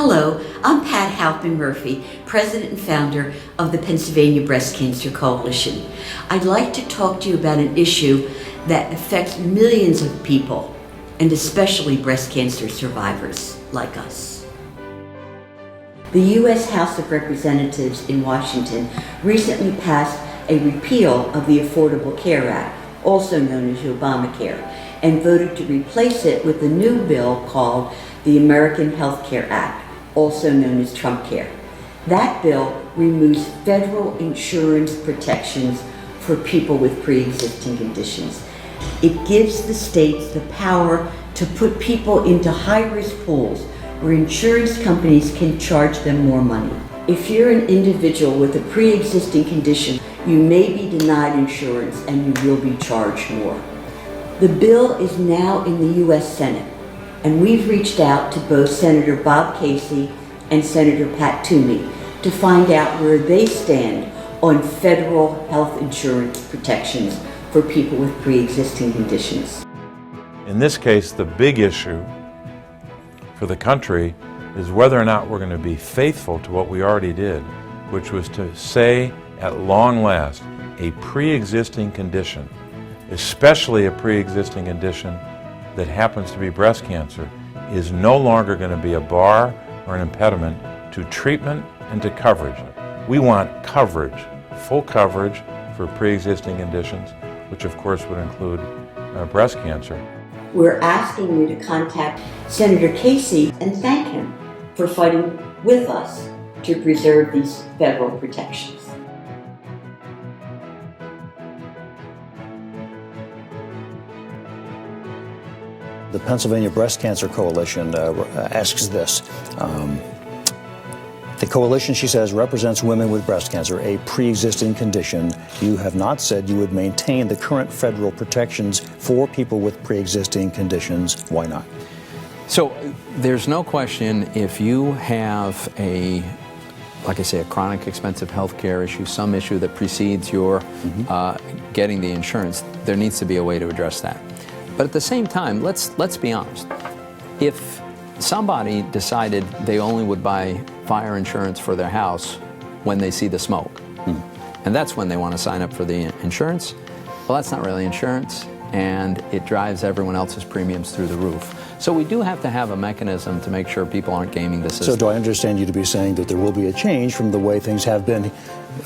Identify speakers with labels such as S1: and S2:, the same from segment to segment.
S1: Hello, I'm Pat Halpin Murphy, President and founder of the Pennsylvania Breast Cancer Coalition. I'd like to talk to you about an issue that affects millions of people, and especially breast cancer survivors like us. The U.S. House of Representatives in Washington recently passed a repeal of the Affordable Care Act, also known as Obamacare, and voted to replace it with a new bill called the American Health Care Act, also known as Trump Care. That bill removes federal insurance protections for people with pre-existing conditions. It gives the states the power to put people into high-risk pools where insurance companies can charge them more money. If you're an individual with a pre-existing condition, you may be denied insurance and you will be charged more. The bill is now in the U.S. Senate, and we've reached out to both Senator Bob Casey and Senator Pat Toomey to find out where they stand on federal health insurance protections for people with pre-existing conditions.
S2: In this case, the big issue for the country is whether or not we're going to be faithful to what we already did, which was to say at long last a pre-existing condition, especially a pre-existing condition that happens to be breast cancer, is no longer going to be a bar or an impediment to treatment and to coverage. We want coverage, full coverage for pre-existing conditions, which of course would include breast cancer.
S1: We're asking you to contact Senator Casey and thank him for fighting with us to preserve these federal protections.
S3: The Pennsylvania Breast Cancer Coalition asks this. The coalition, she says, represents women with breast cancer, a pre-existing condition. You have not said you would maintain the current federal protections for people with pre-existing conditions. Why not?
S4: So there's no question if you have like I say, a chronic expensive health care issue, some issue that precedes your getting the insurance, there needs to be a way to address that. But at the same time, let's be honest. If somebody decided they only would buy fire insurance for their house when they see the smoke, and that's when they want to sign up for the insurance, well, that's not really insurance, and it drives everyone else's premiums through the roof. So we do have to have a mechanism to make sure people aren't gaming the system.
S3: So do I understand you to be saying that there will be a change from the way things have been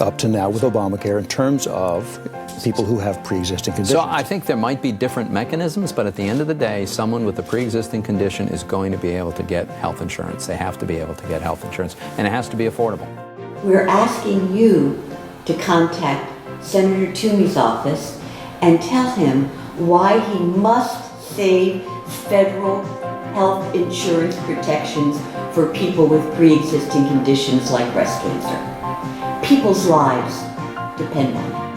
S3: up to now with Obamacare in terms of people who have pre-existing conditions?
S4: So I think there might be different mechanisms, but at the end of the day, someone with a pre-existing condition is going to be able to get health insurance. They have to be able to get health insurance, and it has to be affordable.
S1: We're asking you to contact Senator Toomey's office and tell him why he must save federal health insurance protections for people with pre-existing conditions like breast cancer. People's lives depend on it.